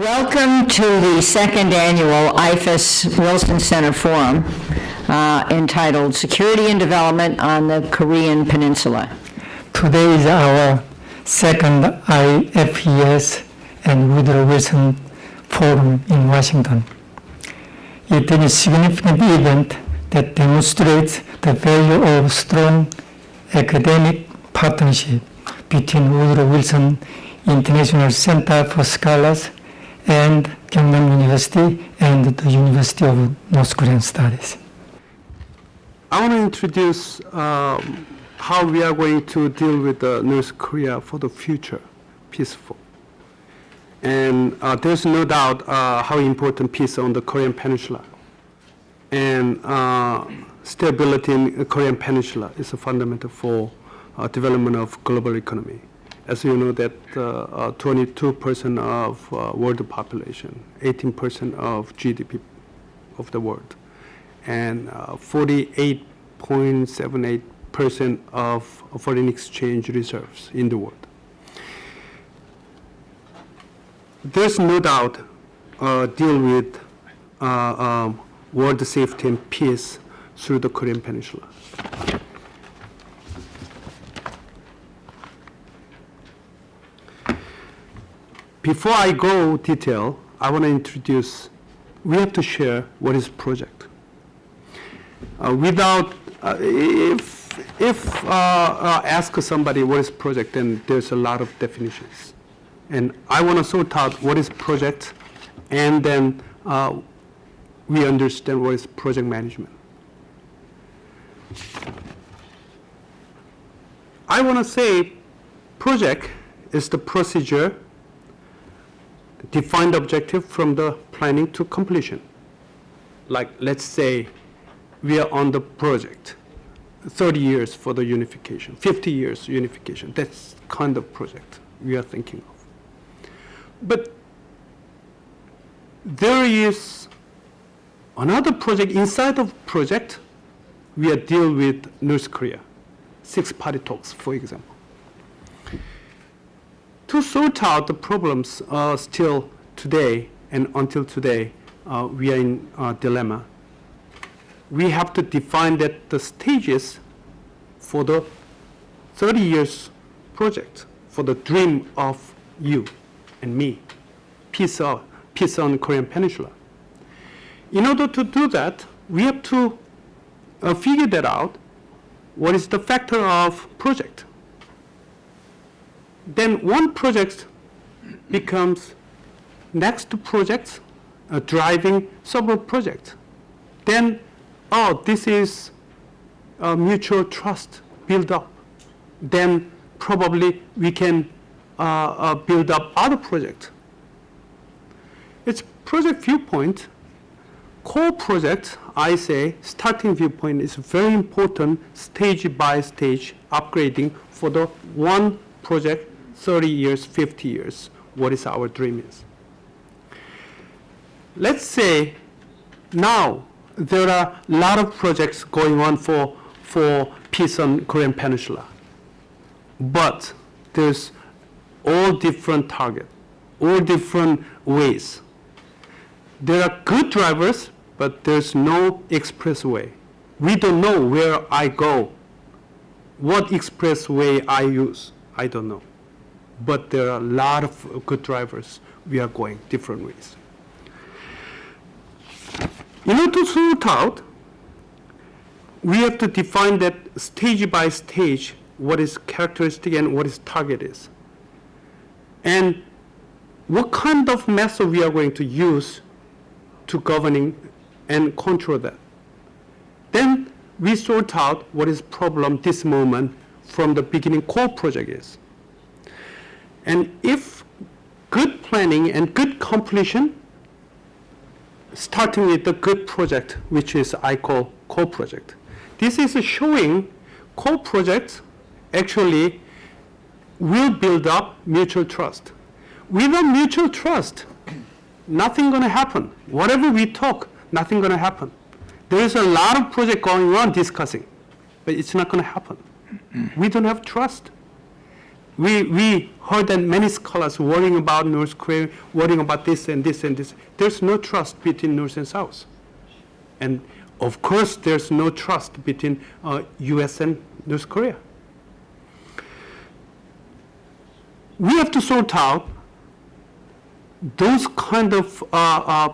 Welcome to the second annual IFAS Wilson Center Forum entitled Security and Development on the Korean Peninsula. Today is our second IFES and Woodrow Wilson Forum in Washington. It is a significant event that demonstrates the value of strong academic partnership between Woodrow Wilson International Center for Scholars and Gyeongnam University and the University of North Korean Studies. I want to introduce how we are going to deal with North Korea for the future, peaceful. And there's no doubt how important peace on the Korean Peninsula. And stability in the Korean Peninsula is a fundamental for development of global economy. As you know that 22% of world population, 18% of GDP of the world, and 48.78% of foreign exchange reserves in the world. There's no doubt deal with world safety and peace through the Korean Peninsula. Before I go detail, I want to introduce, we have to share what is project. If ask somebody what is project, then there's a lot of definitions. And I want to sort out what is project, and then we understand what is project management. I want to say project is the procedure, defined objective from the planning to completion. Like, let's say we are on the project, 30 years for the unification, 50 years unification. That's kind of project we are thinking of. But there is another project inside of project. We are dealing with North Korea, six-party talks, for example. To sort out the problems still today and until today, we are in a dilemma. We have to define that the stages for the 30 years project, for the dream of you and me, peace on the Korean Peninsula. In order to do that, we have to figure that out. What is the factor of project? Then one project becomes next project, driving several projects. Then, this is mutual trust build up. Then probably we can build up other projects. It's project viewpoint. Core project, I say, starting viewpoint is very important, stage by stage upgrading for the one project, 30 years, 50 years, what is our dream is. Let's say now there are a lot of projects going on for peace on Korean Peninsula. But there's all different targets, all different ways. There are good drivers, but there's no expressway. We don't know where I go, what expressway I use. I don't know. But there are a lot of good drivers. We are going different ways. In order to sort out, we have to define that stage by stage, what is characteristic and what is target is. And what kind of method we are going to use to governing and control that. Then we sort out what is problem this moment from the beginning core project is. And if good planning and good completion, starting with the good project, which is I call core project. This is showing core projects actually will build up mutual trust. Without mutual trust, nothing going to happen. Whatever we talk, nothing going to happen. There is a lot of project going on discussing, but it's not going to happen. We don't have trust. we heard that many scholars worrying about North Korea, worrying about this and this and this. There's no trust between North and South. And of course, there's no trust between US and North Korea. We have to sort out those kind of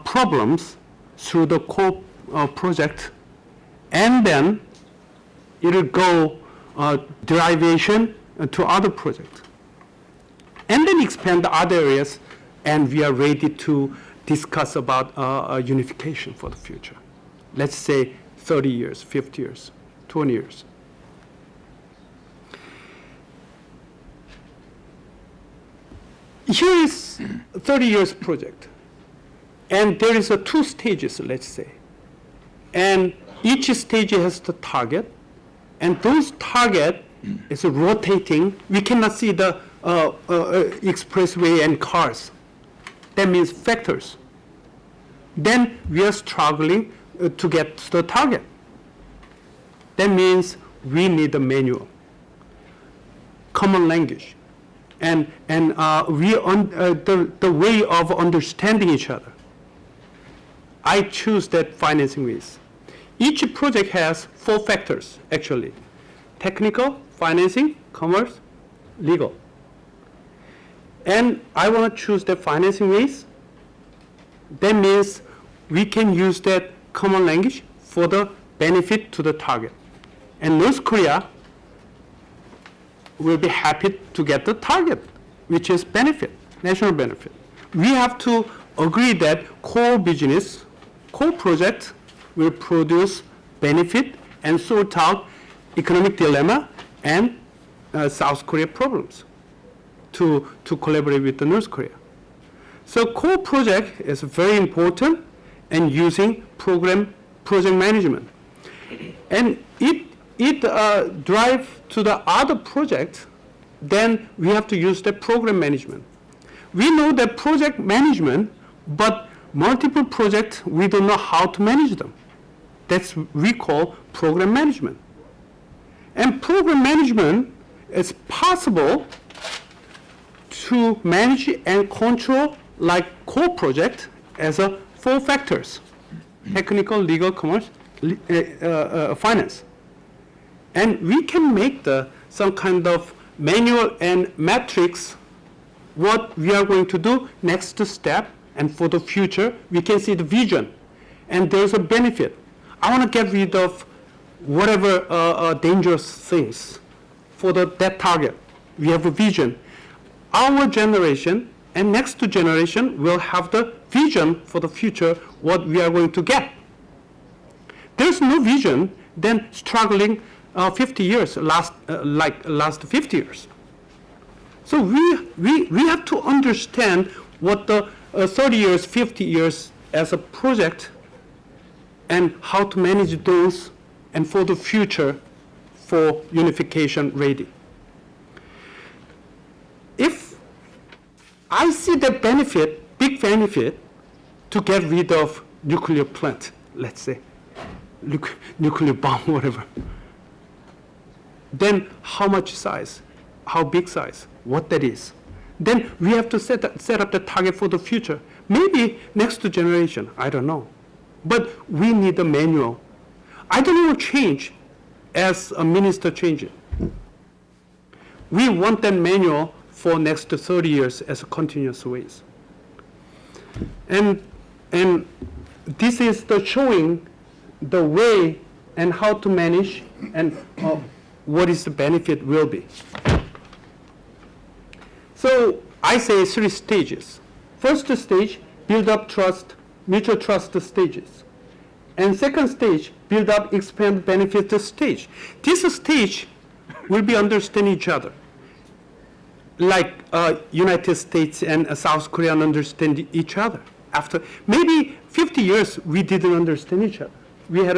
problems through the core project, and then it'll go derivation to other projects. And then expand the other areas, and we are ready to discuss about unification for the future. Let's say 30 years, 50 years, 20 years. Here is 30 years project, and there is 2 stages, let's say. And each stage has the target, and those target is rotating. We cannot see the expressway and cars. That means factors. Then we are struggling to get to the target. That means we need a manual, common language, and the way of understanding each other. I choose that financing ways. Each project has 4 factors, actually: technical, financing, commerce, legal. And I want to choose the financing ways. That means we can use that common language for the benefit to the target. And North Korea will be happy to get the target, which is benefit, national benefit. We have to agree that core business, core project will produce benefit and sort out economic dilemma and South Korea problems to collaborate with the North Korea. So core project is very important, and using project management. And it drive to the other project, then we have to use the program management. We know that project management, but multiple projects, we don't know how to manage them. That's we call program management. And program management is possible to manage and control like core project as 4 factors: technical, legal, commerce, finance. And we can make some kind of manual and metrics what we are going to do next step, and for the future we can see the vision, and there's a benefit. I want to get rid of whatever dangerous things for that target. We have a vision. Our generation and next generation will have the vision for the future, what we are going to get. There's no vision, then struggling 50 years, last 50 years. So we have to understand what the 30 years, 50 years as a project, and how to manage those, and for the future, for unification ready. If I see the benefit, big benefit, to get rid of nuclear plant, let's say, nuclear bomb, whatever, then how much size, how big size, what that is. Then we have to set up the target for the future. Maybe next generation, I don't know. But we need a manual. I don't want to change as a minister changes. We want that manual for next 30 years as a continuous ways. And this is the showing the way and how to manage and what is the benefit will be. So I say 3 stages. First stage, build up trust, mutual trust stages. And second stage, build up, expand benefit stage. This stage will be understand each other. Like United States and South Korea understand each other. After maybe 50 years, we didn't understand each other. We had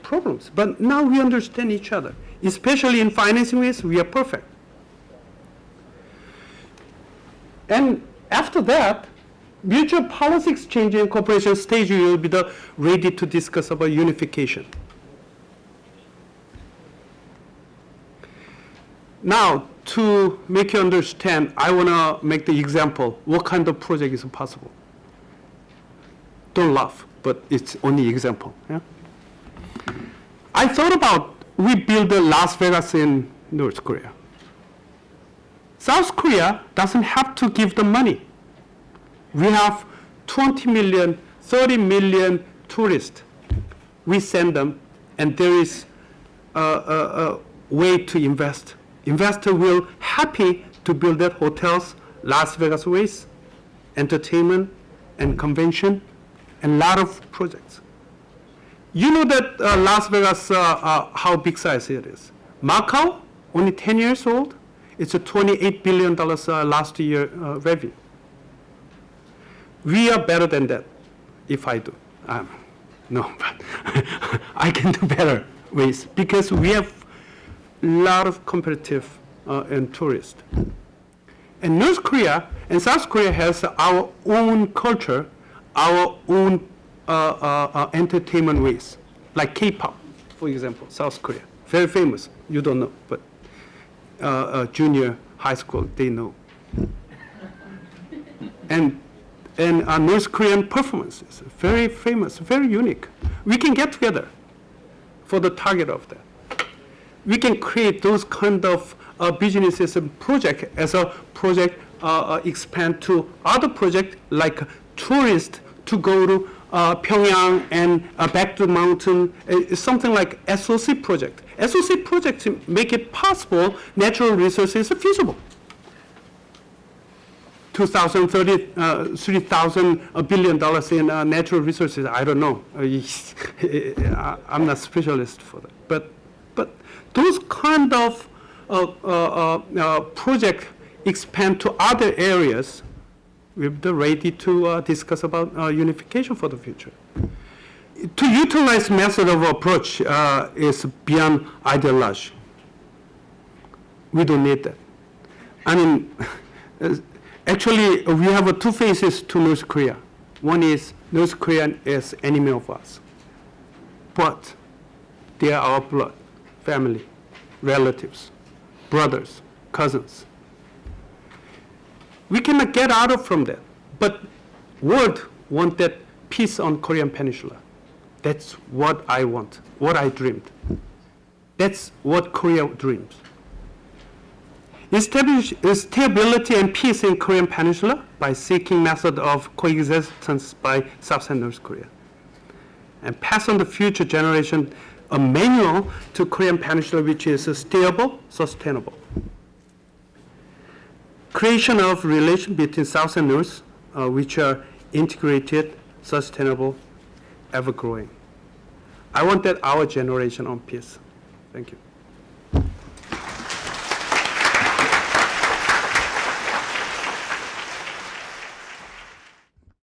problems, but now we understand each other. Especially in financing ways, we are perfect. And after that, mutual policy exchange and cooperation stage will be ready to discuss about unification. Now, to make you understand, I want to make the example, what kind of project is possible. Don't laugh, but it's only example. Yeah? I thought about, we build the Las Vegas in North Korea. South Korea doesn't have to give the money. We have 20 million, 30 million tourists. We send them, and there is a way to invest. Investor will happy to build that hotels, Las Vegas ways, entertainment and convention, and a lot of projects. You know that Las Vegas, how big size it is. Macau, only 10 years old. It's a $28 billion last year revenue. We are better than that, if I do. No, but I can do better ways because we have a lot of competitive and tourists. And North Korea and South Korea has our own culture, our own entertainment ways, like K-pop, for example, South Korea, very famous. You don't know, but junior high school, they know. And North Korean performances, very famous, very unique. We can get together for the target of that. We can create those kind of businesses and project as a project expand to other project like tourists to go to Pyongyang and back to the mountain, something like SOC project. SOC projects make it possible natural resources are feasible. 2030, $3,000 billion in natural resources, I don't know. I'm not a specialist for that. But those kind of projects expand to other areas. We're ready to discuss about unification for the future. To utilize method of approach is beyond ideology. We don't need that. I mean, actually, we have two faces to North Korea. One is North Korea is enemy of us, but they are our blood, family, relatives, brothers, cousins. We cannot get out of from that, but world want that peace on Korean Peninsula. That's what I want, what I dreamed. That's what Korea dreams. Establish stability and peace in Korean Peninsula by seeking method of coexistence by South and North Korea. And pass on the future generation a manual to Korean Peninsula which is stable, sustainable. Creation of relation between South and North which are integrated, sustainable, ever growing. I want that our generation on peace. Thank you.